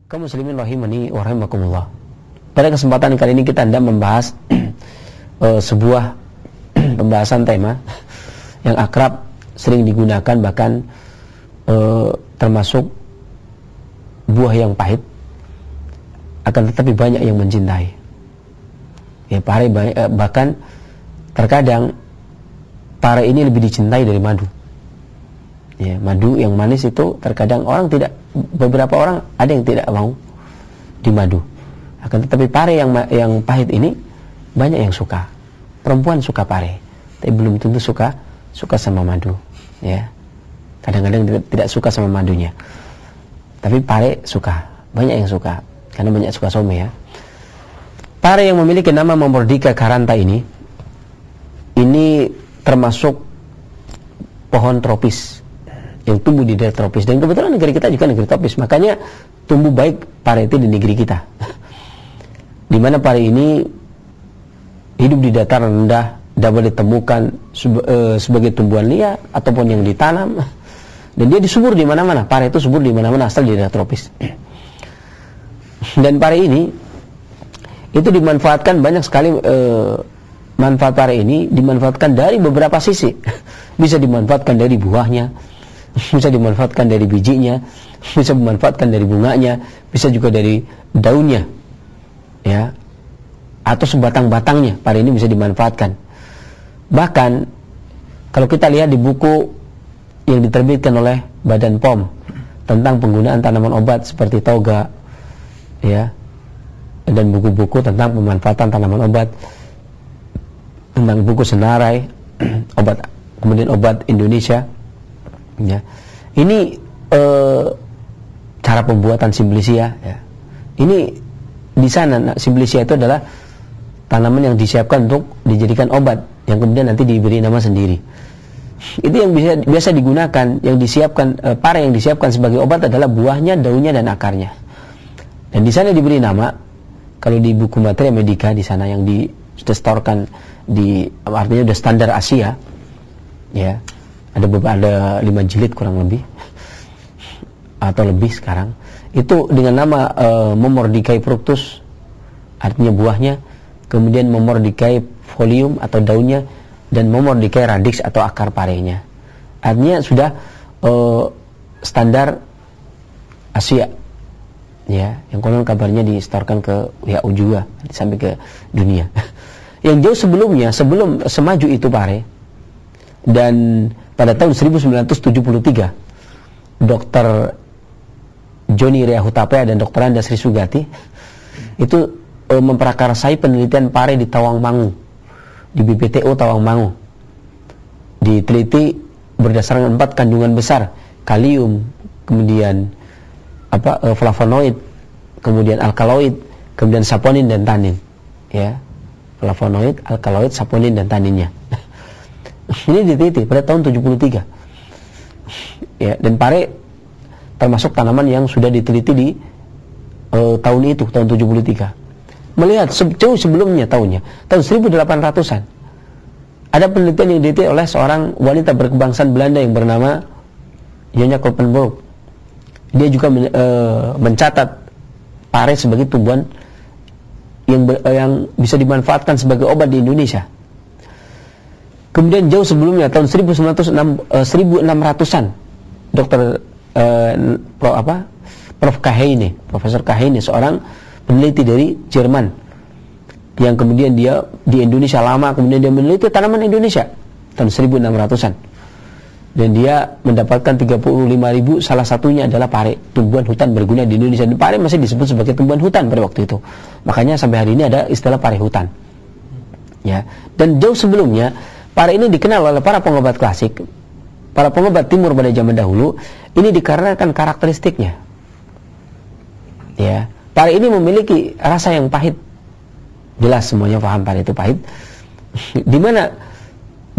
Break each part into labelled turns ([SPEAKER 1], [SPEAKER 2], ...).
[SPEAKER 1] Kaum muslimin rahimani wa rahimakumullah. Pada kesempatan kali ini kita hendak membahas sebuah pembahasan tema yang akrab, sering digunakan, bahkan termasuk buah yang pahit, akan tetapi banyak yang mencintai. Ya, pare bahkan terkadang pare ini lebih dicintai dari madu. Ya, madu yang manis itu terkadang beberapa orang ada yang tidak mau di madu. Akan tetapi pare yang pahit ini banyak yang suka. Perempuan suka pare, tapi belum tentu suka sama madu. Ya, kadang-kadang tidak suka sama madunya. Tapi pare suka, banyak yang suka, karena banyak suka some ya. Pare yang memiliki nama Momordica caranta ini termasuk pohon tropis yang tumbuh di daerah tropis, dan kebetulan negeri kita juga negeri tropis, makanya tumbuh baik pare itu di negeri kita. Di mana pare ini hidup di dataran rendah, dapat ditemukan sebagai tumbuhan liar ataupun yang ditanam, dan dia disubur di mana-mana. Pare itu subur di mana-mana asal di daerah tropis. Dan pare ini itu dimanfaatkan banyak sekali. Manfaat pare ini dimanfaatkan dari beberapa sisi. Bisa dimanfaatkan dari buahnya, bisa dimanfaatkan dari bijinya, bisa dimanfaatkan dari bunganya, bisa juga dari daunnya, ya, atau sebatang-batangnya. Pare ini bisa dimanfaatkan. Bahkan kalau kita lihat di buku yang diterbitkan oleh Badan POM tentang penggunaan tanaman obat seperti toga, ya, dan buku-buku tentang pemanfaatan tanaman obat, tentang buku Senarai obat, kemudian obat Indonesia, ya, ini cara pembuatan Simplicia, ya. Ini di sana Simplicia itu adalah tanaman yang disiapkan untuk dijadikan obat, yang kemudian nanti diberi nama sendiri. Itu yang biasa digunakan, yang disiapkan, pare yang disiapkan sebagai obat adalah buahnya, daunnya, dan akarnya. Dan di sana diberi nama, kalau di buku Materia Medica di sana yang sudah setorkan artinya sudah standar Asia, ya, ada 5 jilid kurang lebih atau lebih sekarang, itu dengan nama Momordicae fructus, artinya buahnya, kemudian Momordicae folium atau daunnya, dan Momordicae radix atau akar parenya. Artinya sudah standar Asia, ya, yang konon kabarnya disetorkan ke WHO juga sampai ke dunia. Yang jauh sebelumnya, sebelum semaju itu pare, dan pada tahun 1973 Dr. Joni Rea Hutapea dan Dr. Anda Sri Sugati itu memprakarsai penelitian pare di Tawangmangu, di BPTO Tawangmangu. Diteliti berdasarkan 4 kandungan besar: kalium, kemudian flavonoid, kemudian alkaloid, kemudian saponin dan tanin, ya, flavonoid, alkaloid, saponin, dan taninnya. Ini diteliti pada tahun 73, ya, dan pare termasuk tanaman yang sudah diteliti di tahun itu, tahun 73. Melihat jauh sebelumnya, tahun 1800-an, ada penelitian yang diteliti oleh seorang wanita berkebangsaan Belanda yang bernama Nyonya Kloppenburg. Dia juga mencatat pare sebagai tumbuhan yang bisa dimanfaatkan sebagai obat di Indonesia. Kemudian jauh sebelumnya, tahun 1600-an, Prof. Kahane, Profesor Kahane, seorang peneliti dari Jerman, yang kemudian dia di Indonesia lama, kemudian dia meneliti tanaman Indonesia tahun 1600-an. Dan dia mendapatkan 35.000, salah satunya adalah pare, tumbuhan hutan berguna di Indonesia. Dan pare masih disebut sebagai tumbuhan hutan pada waktu itu. Makanya sampai hari ini ada istilah pare hutan. Ya. Dan jauh sebelumnya, pare ini dikenal oleh para pengobat klasik, para pengobat timur pada zaman dahulu, ini dikarenakan karakteristiknya. Ya. Pare ini memiliki rasa yang pahit. Jelas semuanya paham pare itu pahit. Di mana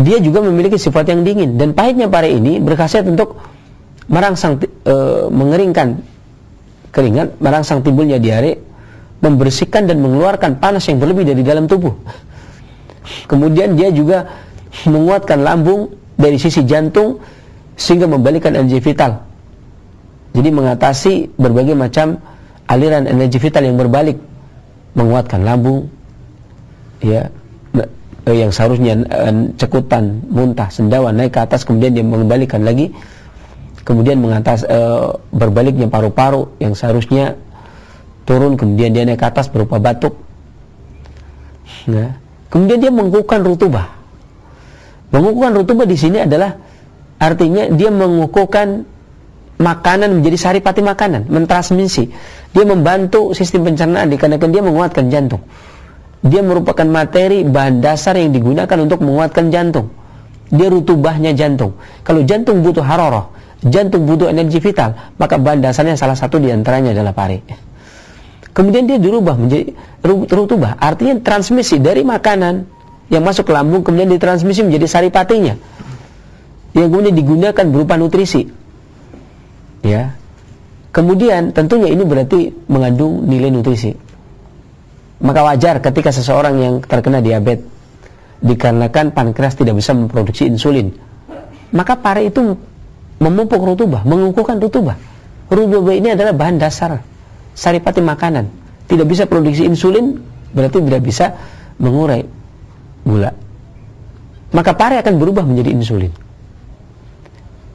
[SPEAKER 1] dia juga memiliki sifat yang dingin, dan pahitnya pare ini berkhasiat untuk merangsang mengeringkan keringat, merangsang timbulnya diare, membersihkan dan mengeluarkan panas yang berlebih dari dalam tubuh. Kemudian dia juga menguatkan lambung dari sisi jantung sehingga membalikkan energi vital. Jadi mengatasi berbagai macam aliran energi vital yang berbalik, menguatkan lambung, ya, yang seharusnya cekutan, muntah, sendawa naik ke atas, kemudian dia mengembalikan lagi, kemudian berbaliknya paru-paru yang seharusnya turun, kemudian dia naik ke atas berupa batuk. Nah, kemudian dia mengukuhkan rutubah. Mengukuhkan rutubah di sini adalah artinya dia mengukuhkan makanan menjadi saripati makanan, mentransmisi. Dia membantu sistem pencernaan dikarenakan dia menguatkan jantung. Dia merupakan materi bahan dasar yang digunakan untuk menguatkan jantung. Dia rutubahnya jantung. Kalau jantung butuh hararah, jantung butuh energi vital, maka bahan dasarnya salah satu diantaranya adalah pare. Kemudian dia dirubah menjadi rutubah, artinya transmisi dari makanan yang masuk ke lambung kemudian ditransmisi menjadi saripatinya, yang kemudian digunakan berupa nutrisi. Ya, kemudian tentunya ini berarti mengandung nilai nutrisi. Maka wajar ketika seseorang yang terkena diabetes dikarenakan pankreas tidak bisa memproduksi insulin, maka pare itu memupuk rutubah, mengukuhkan rutubah. Rutubah ini adalah bahan dasar saripati makanan. Tidak bisa produksi insulin, berarti tidak bisa mengurai gula. Maka pare akan berubah menjadi insulin.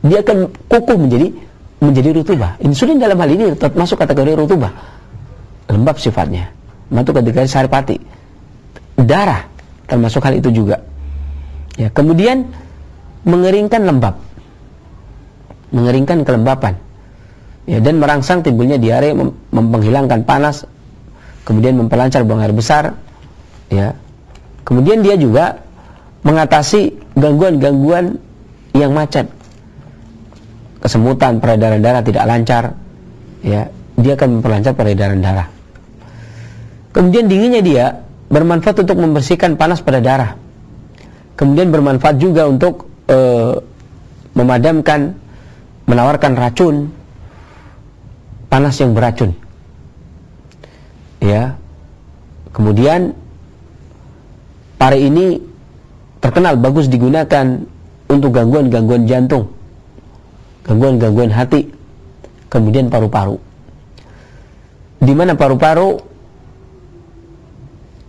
[SPEAKER 1] Dia akan kukuh menjadi rutubah. Insulin dalam hal ini masuk kategori rutubah, lembab sifatnya, masuk kategori saripati. Darah termasuk hal itu juga. Ya, kemudian mengeringkan lembab, mengeringkan kelembapan. Ya, dan merangsang timbulnya diare, menghilangkan panas, kemudian memperlancar buang air besar. Ya, kemudian dia juga mengatasi gangguan-gangguan yang macet. Kesemutan, peredaran darah tidak lancar, ya, dia akan memperlancar peredaran darah. Kemudian dinginnya dia bermanfaat untuk membersihkan panas pada darah. Kemudian bermanfaat juga untuk memadamkan, menawarkan racun, panas yang beracun. Ya. Kemudian pare ini terkenal bagus digunakan untuk gangguan-gangguan jantung, gangguan-gangguan hati, kemudian paru-paru. Di mana paru-paru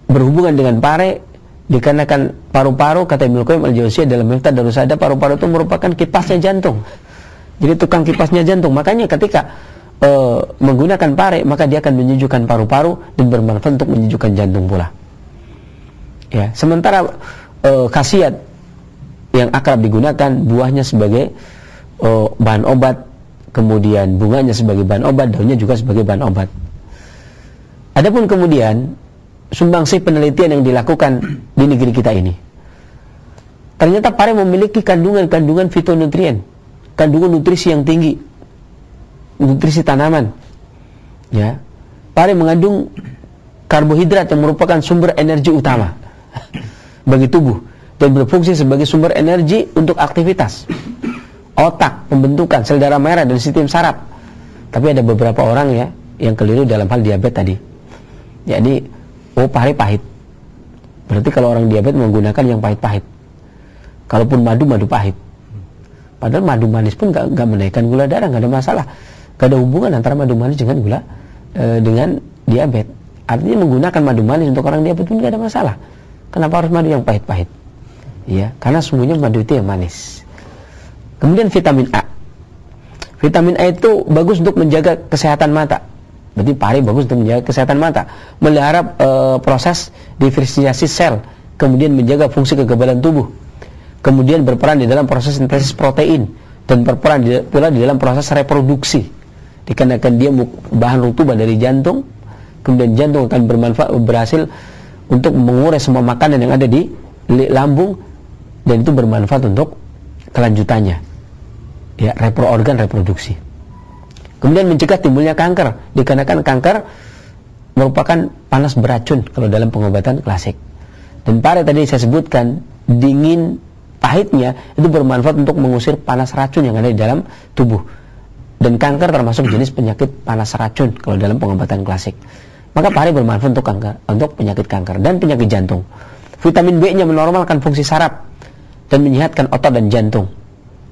[SPEAKER 1] berhubungan dengan pare, dikarenakan paru-paru, kata Ibnu Qayyim al-Jauziyah dalam Miftah Darus Sa'adah, paru-paru itu merupakan kipasnya jantung. Jadi tukang kipasnya jantung. Makanya ketika menggunakan pare, maka dia akan menyejukkan paru-paru dan bermanfaat untuk menyejukkan jantung pula. Ya, sementara khasiat yang akrab digunakan, buahnya sebagai bahan obat, kemudian bunganya sebagai bahan obat, daunnya juga sebagai bahan obat. Adapun kemudian sumbangsih penelitian yang dilakukan di negeri kita ini, ternyata pare memiliki kandungan fitonutrien, kandungan nutrisi yang tinggi, nutrisi tanaman. Ya, pare mengandung karbohidrat yang merupakan sumber energi utama bagi tubuh dan berfungsi sebagai sumber energi untuk aktivitas otak, pembentukan sel darah merah dan sistem saraf. Tapi ada beberapa orang ya yang keliru dalam hal diabetes tadi. Jadi, pare pahit. Berarti kalau orang diabetes menggunakan yang pahit-pahit. Kalaupun madu pahit. Padahal madu manis pun nggak menaikkan gula darah, nggak ada masalah. Nggak ada hubungan antara madu manis dengan gula dengan diabetes. Artinya menggunakan madu manis untuk orang diabetes pun nggak ada masalah. Kenapa harus madu yang pahit-pahit? Ya, karena semuanya madu itu yang manis. Kemudian vitamin A. Vitamin A itu bagus untuk menjaga kesehatan mata. Berarti pare bagus untuk menjaga kesehatan mata, melihara proses diferensiasi sel, kemudian menjaga fungsi kekebalan tubuh, kemudian berperan di dalam proses sintesis protein, dan berperan pula di dalam proses reproduksi. Dikarenakan dia bahan rutubah dari jantung, kemudian jantung akan berhasil untuk mengurai semua makanan yang ada di lambung, dan itu bermanfaat untuk kelanjutannya, ya, organ reproduksi. Kemudian mencegah timbulnya kanker, dikarenakan kanker merupakan panas beracun kalau dalam pengobatan klasik. Dan pare tadi saya sebutkan, dingin pahitnya itu bermanfaat untuk mengusir panas racun yang ada di dalam tubuh. Dan kanker termasuk jenis penyakit panas racun kalau dalam pengobatan klasik. Maka pare bermanfaat untuk penyakit kanker dan penyakit jantung. Vitamin B-nya menormalkan fungsi saraf dan menyehatkan otot dan jantung.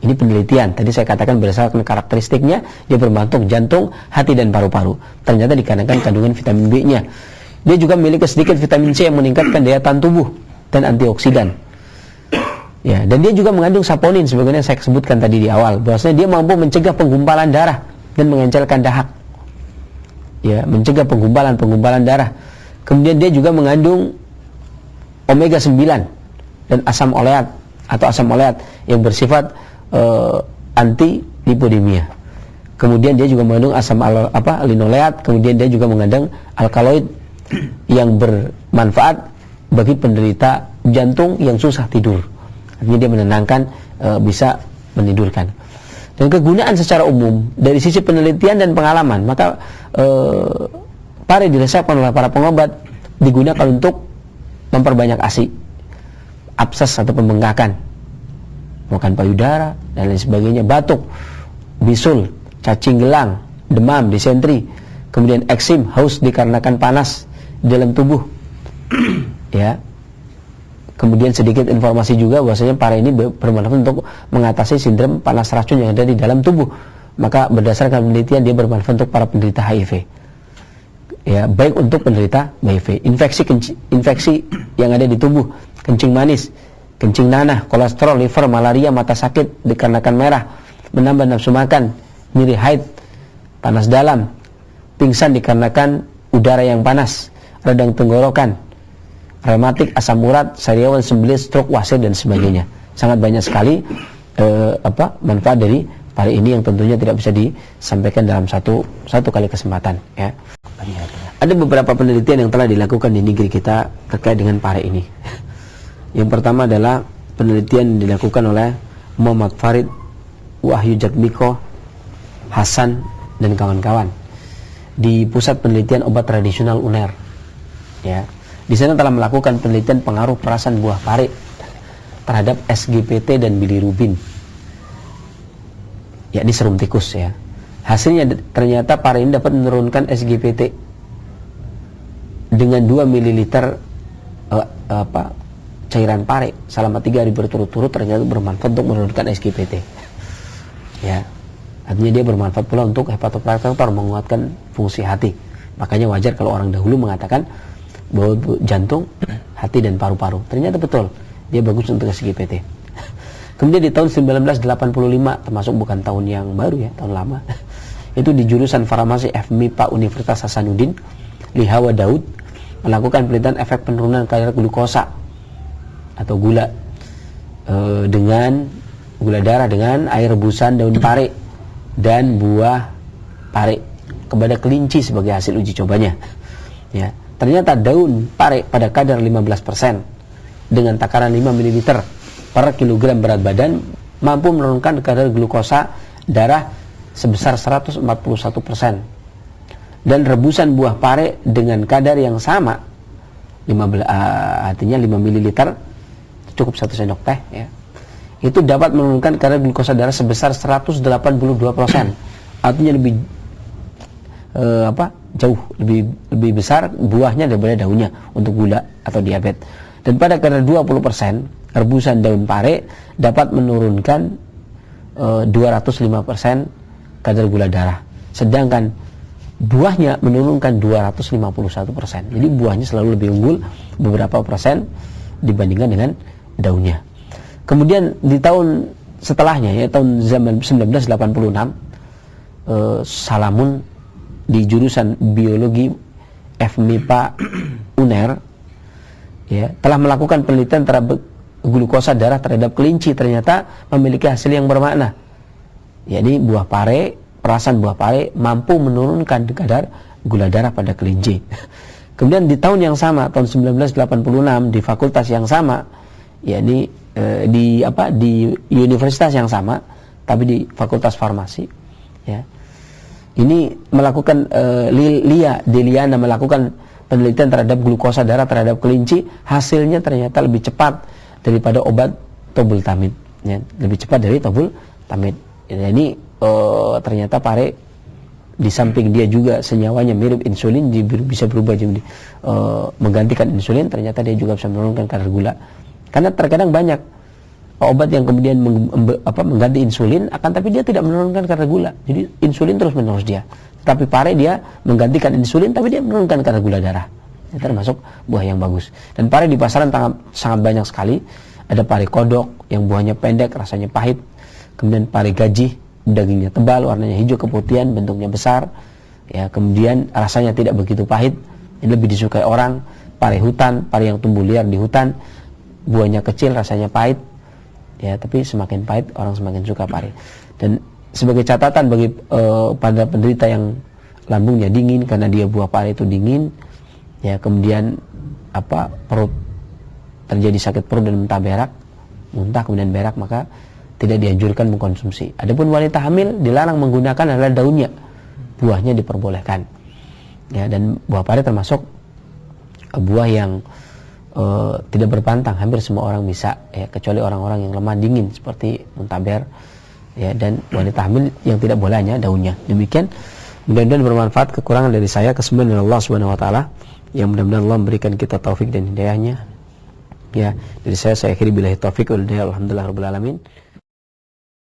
[SPEAKER 1] Ini penelitian. Tadi saya katakan berdasarkan karakteristiknya, dia bermanfaat untuk jantung, hati, dan paru-paru. Ternyata dikarenakan kandungan vitamin B-nya. Dia juga memiliki sedikit vitamin C yang meningkatkan daya tahan tubuh dan antioksidan. Ya, dan dia juga mengandung saponin, sebagaimana saya sebutkan tadi di awal, bahwasanya dia mampu mencegah penggumpalan darah dan mengencelkan dahak. Ya, mencegah penggumpalan darah. Kemudian dia juga mengandung omega 9 dan asam oleat atau asam oleat yang bersifat anti lipodemia. Kemudian dia juga mengandung asam linoleat, kemudian dia juga mengandung alkaloid yang bermanfaat bagi penderita jantung yang susah tidur. Artinya dia menenangkan, bisa menidurkan. Dan kegunaan secara umum dari sisi penelitian dan pengalaman, maka pare diresepkan oleh para pengobat digunakan untuk memperbanyak ASI, abses atau pembengkakan, makan payudara dan lain sebagainya, batuk, bisul, cacing gelang, demam, disentri, kemudian eksim, haus dikarenakan panas di dalam tubuh. Ya. Kemudian sedikit informasi juga bahwasanya pare ini bermanfaat untuk mengatasi sindrom panas racun yang ada di dalam tubuh. Maka berdasarkan penelitian dia bermanfaat untuk para penderita HIV. Ya, baik untuk penderita HIV, infeksi yang ada di tubuh, kencing manis, kencing nanah, kolesterol, liver, malaria, mata sakit dikarenakan merah, menambah nafsu makan, nyeri haid, panas dalam, pingsan dikarenakan udara yang panas, radang tenggorokan, rematik, asam urat, sariawan, sembelit, stroke, wasir, dan sebagainya. Sangat banyak sekali manfaat dari pare ini yang tentunya tidak bisa disampaikan dalam satu kali kesempatan. Ya. Ada beberapa penelitian yang telah dilakukan di negeri kita terkait dengan pare ini. Yang pertama adalah penelitian yang dilakukan oleh Muhammad Farid, Wahyu Jatmiko, Hasan, dan kawan-kawan di Pusat Penelitian Obat Tradisional UNER. Ya. Di sana telah melakukan penelitian pengaruh perasan buah pare terhadap SGPT dan bilirubin, yakni serum tikus. Ya. Hasilnya ternyata pare ini dapat menurunkan SGPT dengan 2 ml cairan pare selama 3 hari berturut-turut, ternyata bermanfaat untuk menurunkan SGPT. Ya. Artinya dia bermanfaat pula untuk hepatoprotektor, menguatkan fungsi hati. Makanya wajar kalau orang dahulu mengatakan bahwa jantung, hati, dan paru-paru. Ternyata betul, dia bagus untuk SGPT. Kemudian di tahun 1985, termasuk bukan tahun yang baru ya, tahun lama, itu di jurusan farmasi FMIPA Universitas Hasanuddin, Lihawa Daud melakukan penelitian efek penurunan kadar glukosa atau gula dengan gula darah dengan air rebusan daun pare dan buah pare kepada kelinci sebagai hasil uji cobanya. Ya. Ternyata daun pare pada kadar 15% dengan takaran 5 ml per kilogram berat badan mampu menurunkan kadar glukosa darah sebesar 141%. Dan rebusan buah pare dengan kadar yang sama, artinya 5 ml, cukup 1 sendok teh, ya, itu dapat menurunkan kadar glukosa darah sebesar 182%. Artinya lebih jauh lebih besar buahnya daripada daunnya untuk gula atau diabetes. Dan pada kadar 20%, rebusan daun pare dapat menurunkan 205% kadar gula darah. Sedangkan buahnya menurunkan 251%. Jadi buahnya selalu lebih unggul beberapa persen dibandingkan dengan daunnya. Kemudian di tahun setelahnya, ya tahun 1986, Salamun di jurusan biologi FMIPA UNER, ya, telah melakukan penelitian terhadap glukosa darah terhadap kelinci. Ternyata memiliki hasil yang bermakna, yakni buah pare, perasan buah pare mampu menurunkan kadar gula darah pada kelinci. Kemudian di tahun yang sama, tahun 1986, di fakultas yang sama, yakni di universitas yang sama, tapi di fakultas farmasi, ya. Ini melakukan Deliana melakukan penelitian terhadap glukosa darah terhadap kelinci. Hasilnya ternyata lebih cepat daripada obat tobultamid, ya, lebih cepat dari tobultamid. Ya, ini ternyata pare di samping dia juga senyawanya mirip insulin, bisa berubah jadi menggantikan insulin. Ternyata dia juga bisa menurunkan kadar gula. Karena terkadang banyak obat yang kemudian mengganti insulin, akan tapi dia tidak menurunkan kadar gula. Jadi insulin terus menerus dia. Tapi pare dia menggantikan insulin, tapi dia menurunkan kadar gula darah. Ini termasuk buah yang bagus. Dan pare di pasaran sangat banyak sekali. Ada pare kodok yang buahnya pendek, rasanya pahit. Kemudian pare gajih, dagingnya tebal, warnanya hijau keputihan, bentuknya besar. Ya, kemudian rasanya tidak begitu pahit. Ini lebih disukai orang. Pare hutan, pare yang tumbuh liar di hutan, buahnya kecil, rasanya pahit. Ya, tapi semakin pahit orang semakin suka pare. Dan sebagai catatan bagi pada penderita yang lambungnya dingin karena dia buah pare itu dingin, ya kemudian perut terjadi sakit perut dan muntah kemudian berak, maka tidak dianjurkan mengkonsumsi. Adapun wanita hamil dilarang menggunakan adalah daunnya, buahnya diperbolehkan. Ya, dan buah pare termasuk buah yang tidak berpantang, hampir semua orang bisa, ya, kecuali orang-orang yang lemah dingin seperti muntaber, ya, dan wanita hamil yang tidak boleh hanya daunnya. Demikian, mudah-mudahan bermanfaat. Kekurangan dari saya, kesembuhan dari Allah Subhanahu wa taala, yang mudah-mudahan Allah memberikan kita taufik dan hidayahnya. Ya, dari saya akhiri billahi taufik wal hidayah. Alhamdulillah rabbil alamin.